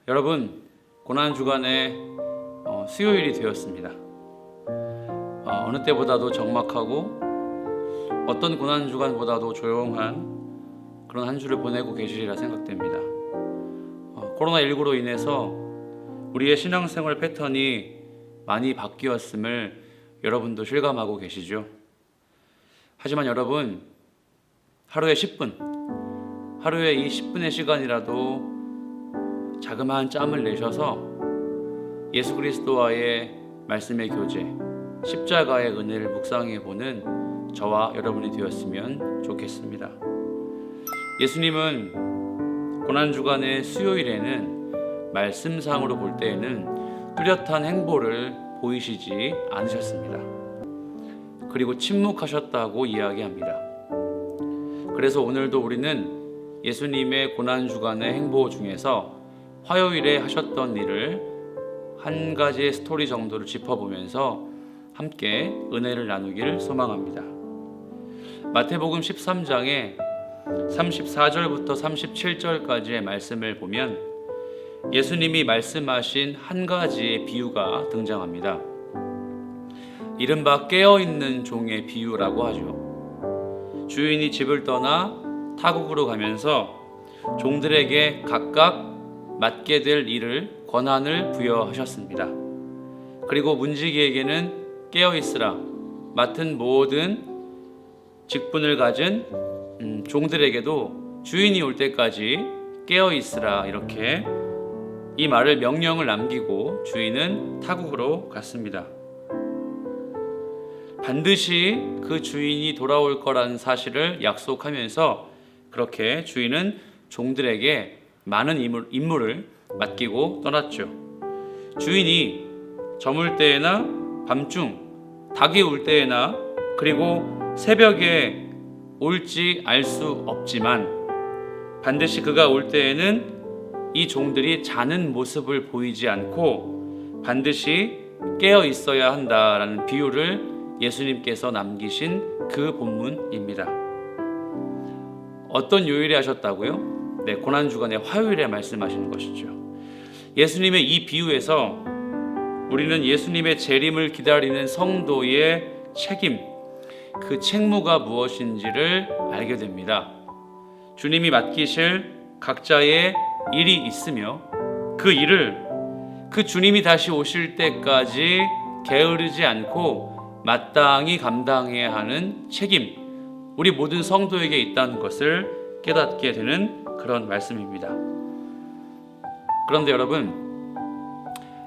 여러분, 고난주간의 수요일이 되었습니다. 어느 때보다도 적막하고 어떤 고난주간보다도 조용한 그런 한 주를 보내고 계시리라 생각됩니다. 코로나19로 인해서 우리의 신앙생활 패턴이 많이 바뀌었음을 여러분도 실감하고 계시죠? 하지만 여러분, 하루에 10분, 하루에 이 10분의 시간이라도 자그마한 짬을 내셔서 예수 그리스도와의 말씀의 교제, 십자가의 은혜를 묵상해 보는 저와 여러분이 되었으면 좋겠습니다. 예수님은 고난주간의 수요일에는 말씀상으로 볼 때에는 뚜렷한 행보를 보이시지 않으셨습니다. 그리고 침묵하셨다고 이야기합니다. 그래서 오늘도 우리는 예수님의 고난주간의 행보 중에서 화요일에 하셨던 일을 한 가지의 스토리 정도를 짚어보면서 함께 은혜를 나누길 소망합니다. 마태복음 13장에 34절부터 37절까지의 말씀을 보면 예수님이 말씀하신 한 가지의 비유가 등장합니다. 이른바 깨어있는 종의 비유라고 하죠. 주인이 집을 떠나 타국으로 가면서 종들에게 각각 맡게 될 일을 권한을 부여하셨습니다. 그리고 문지기에게는 깨어있으라, 맡은 모든 직분을 가진 종들에게도 주인이 올 때까지 깨어있으라, 이렇게 이 말을 명령을 남기고 주인은 타국으로 갔습니다. 반드시 그 주인이 돌아올 거라는 사실을 약속하면서 그렇게 주인은 종들에게 많은 임무를 맡기고 떠났죠. 주인이 저물 때에나 밤중, 닭이 울 때에나 그리고 새벽에 올지 알 수 없지만 반드시 그가 올 때에는 이 종들이 자는 모습을 보이지 않고 반드시 깨어 있어야 한다라는 비유를 예수님께서 남기신 그 본문입니다. 어떤 요일에 하셨다고요? 네, 고난주간의 화요일에 말씀하시는 것이죠. 예수님의 이 비유에서 우리는 예수님의 재림을 기다리는 성도의 책임, 그 책무가 무엇인지를 알게 됩니다. 주님이 맡기실 각자의 일이 있으며 그 일을 그 주님이 다시 오실 때까지 게으르지 않고 마땅히 감당해야 하는 책임, 우리 모든 성도에게 있다는 것을 깨닫게 되는 그런 말씀입니다. 그런데 여러분,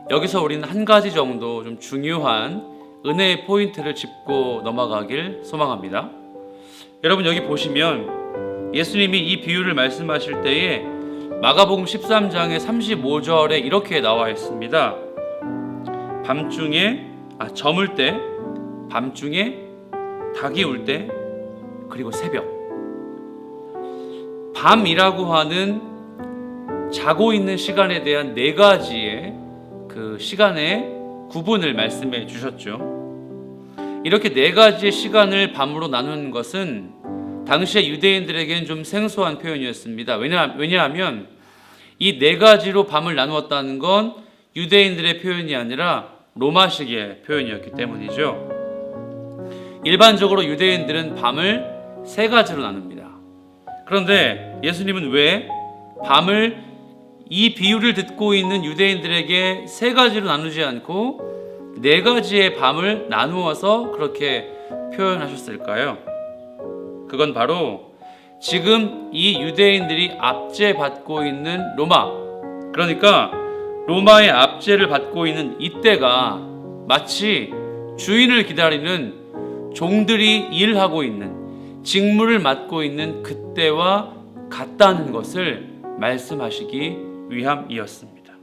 여기서 우리는 한 가지 정도 좀 중요한 은혜의 포인트를 짚고 넘어가길 소망합니다. 여러분, 여기 보시면 예수님이 이 비유를 말씀하실 때에 마가복음 13장의 35절에 이렇게 나와 있습니다. 저물 때, 밤중에, 닭이 울 때, 그리고 새벽. 밤이라고 하는 자고 있는 시간에 대한 네 가지의 그 시간의 구분을 말씀해 주셨죠. 이렇게 네 가지의 시간을 밤으로 나누는 것은 당시의 유대인들에게는 좀 생소한 표현이었습니다. 왜냐하면 이 네 가지로 밤을 나누었다는 건 유대인들의 표현이 아니라 로마식의 표현이었기 때문이죠. 일반적으로 유대인들은 밤을 세 가지로 나눕니다. 그런데 예수님은 왜 밤을 이 비유를 듣고 있는 유대인들에게 세 가지로 나누지 않고 네 가지의 밤을 나누어서 그렇게 표현하셨을까요? 그건 바로 지금 이 유대인들이 압제받고 있는 로마, 그러니까 로마의 압제를 받고 있는 이때가 마치 주인을 기다리는 종들이 일하고 있는, 직무를 맡고 있는 그때와 같다는 것을 말씀하시기 위함이었습니다.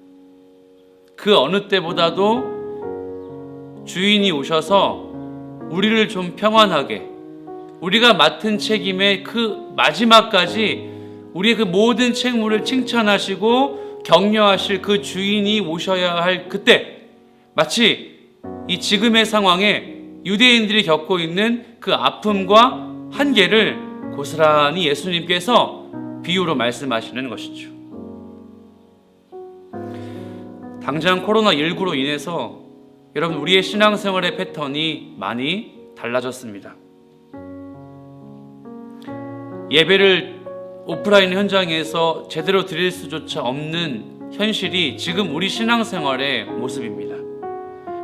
그 어느 때보다도 주인이 오셔서 우리를 좀 평안하게, 우리가 맡은 책임의 그 마지막까지 우리의 그 모든 책무를 칭찬하시고 격려하실 그 주인이 오셔야 할 그때, 마치 이 지금의 상황에 유대인들이 겪고 있는 그 아픔과 한계를 고스란히 예수님께서 비유로 말씀하시는 것이죠. 당장 코로나19로 인해서 여러분 우리의 신앙생활의 패턴이 많이 달라졌습니다. 예배를 오프라인 현장에서 제대로 드릴 수조차 없는 현실이 지금 우리 신앙생활의 모습입니다.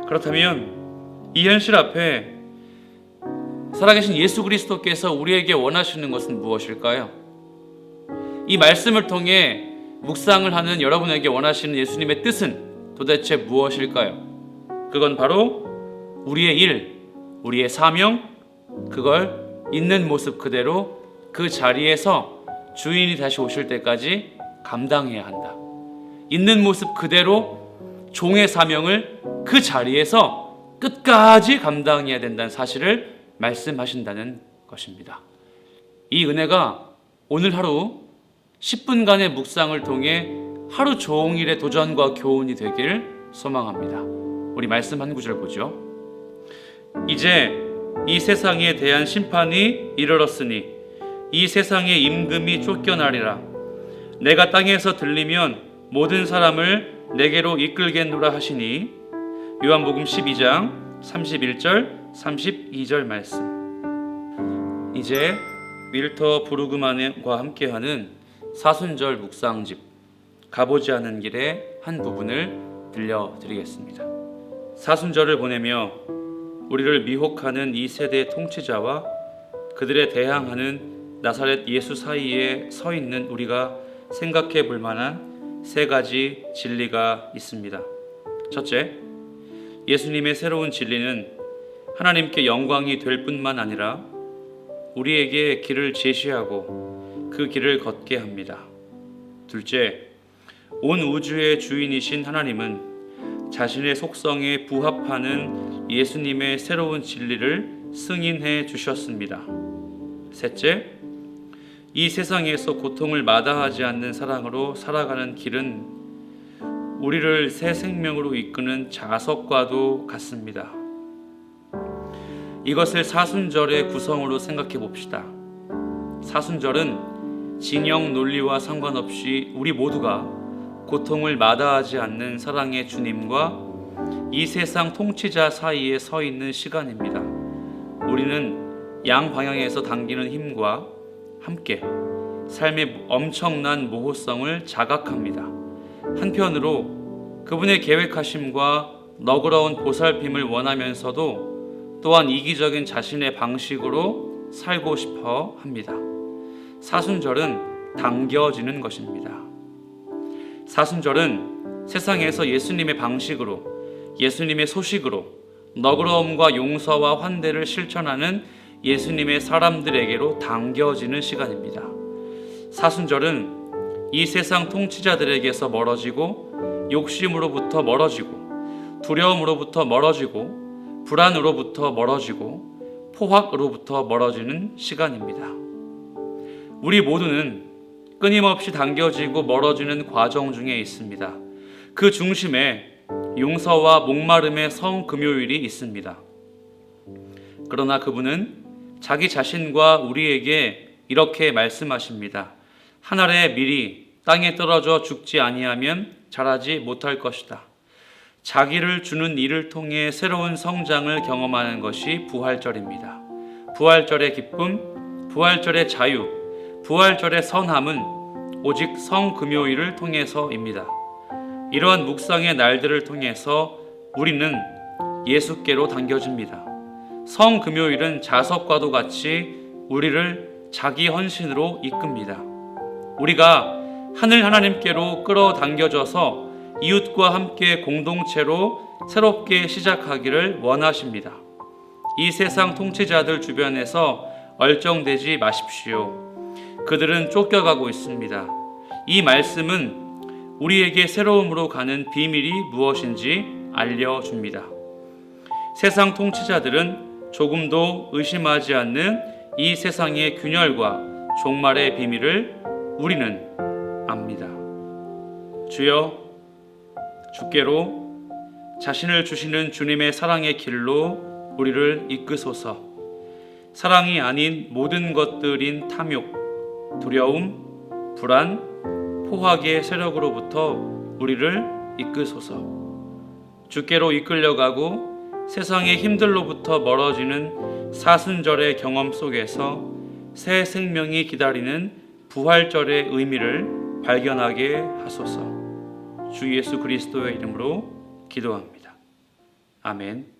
그렇다면 이 현실 앞에 살아계신 예수 그리스도께서 우리에게 원하시는 것은 무엇일까요? 이 말씀을 통해 묵상을 하는 여러분에게 원하시는 예수님의 뜻은 도대체 무엇일까요? 그건 바로 우리의 일, 우리의 사명, 그걸 있는 모습 그대로 그 자리에서 주인이 다시 오실 때까지 감당해야 한다. 있는 모습 그대로 종의 사명을 그 자리에서 끝까지 감당해야 된다는 사실을 말씀하신다는 것입니다. 이 은혜가 오늘 하루 10분간의 묵상을 통해 하루 종일의 도전과 교훈이 되길 소망합니다. 우리 말씀 한 구절 보죠. 이제 이 세상에 대한 심판이 이르렀으니 이 세상의 임금이 쫓겨나리라. 내가 땅에서 들리면 모든 사람을 내게로 이끌겠노라 하시니 요한복음 12장 31절 32절 말씀. 이제 윌터 브루그만과 함께하는 사순절 묵상집 가보지 않은 길의 한 부분을 들려드리겠습니다. 사순절을 보내며 우리를 미혹하는 이 세대의 통치자와 그들에 대항하는 나사렛 예수 사이에 서 있는 우리가 생각해 볼 만한 세 가지 진리가 있습니다. 첫째, 예수님의 새로운 진리는 하나님께 영광이 될 뿐만 아니라 우리에게 길을 제시하고 그 길을 걷게 합니다. 둘째, 온 우주의 주인이신 하나님은 자신의 속성에 부합하는 예수님의 새로운 진리를 승인해 주셨습니다. 셋째, 이 세상에서 고통을 마다하지 않는 사랑으로 살아가는 길은 우리를 새 생명으로 이끄는 자석과도 같습니다. 이것을 사순절의 구성으로 생각해 봅시다. 사순절은 진영 논리와 상관없이 우리 모두가 고통을 마다하지 않는 사랑의 주님과 이 세상 통치자 사이에 서 있는 시간입니다. 우리는 양방향에서 당기는 힘과 함께 삶의 엄청난 모호성을 자각합니다. 한편으로 그분의 계획하심과 너그러운 보살핌을 원하면서도 또한 이기적인 자신의 방식으로 살고 싶어 합니다. 사순절은 당겨지는 것입니다. 사순절은 세상에서 예수님의 방식으로, 예수님의 소식으로 너그러움과 용서와 환대를 실천하는 예수님의 사람들에게로 당겨지는 시간입니다. 사순절은 이 세상 통치자들에게서 멀어지고 욕심으로부터 멀어지고 두려움으로부터 멀어지고 불안으로부터 멀어지고 포악으로부터 멀어지는 시간입니다. 우리 모두는 끊임없이 당겨지고 멀어지는 과정 중에 있습니다. 그 중심에 용서와 목마름의 성금요일이 있습니다. 그러나 그분은 자기 자신과 우리에게 이렇게 말씀하십니다. 한 알의 밀이 땅에 떨어져 죽지 아니하면 자라지 못할 것이다. 자기를 주는 일을 통해 새로운 성장을 경험하는 것이 부활절입니다. 부활절의 기쁨, 부활절의 자유, 부활절의 선함은 오직 성금요일을 통해서입니다. 이러한 묵상의 날들을 통해서 우리는 예수께로 당겨집니다. 성금요일은 자석과도 같이 우리를 자기 헌신으로 이끕니다. 우리가 하늘 하나님께로 끌어당겨져서 이웃과 함께 공동체로 새롭게 시작하기를 원하십니다. 이 세상 통치자들 주변에서 얼쩡대지 마십시오. 그들은 쫓겨가고 있습니다. 이 말씀은 우리에게 새로움으로 가는 비밀이 무엇인지 알려줍니다. 세상 통치자들은 조금도 의심하지 않는 이 세상의 균열과 종말의 비밀을 우리는 압니다. 주여, 주께로 자신을 주시는 주님의 사랑의 길로 우리를 이끄소서. 사랑이 아닌 모든 것들인 탐욕, 두려움, 불안, 포악의 세력으로부터 우리를 이끄소서. 주께로 이끌려가고 세상의 힘들로부터 멀어지는 사순절의 경험 속에서 새 생명이 기다리는 부활절의 의미를 발견하게 하소서. 주 예수 그리스도의 이름으로 기도합니다. 아멘.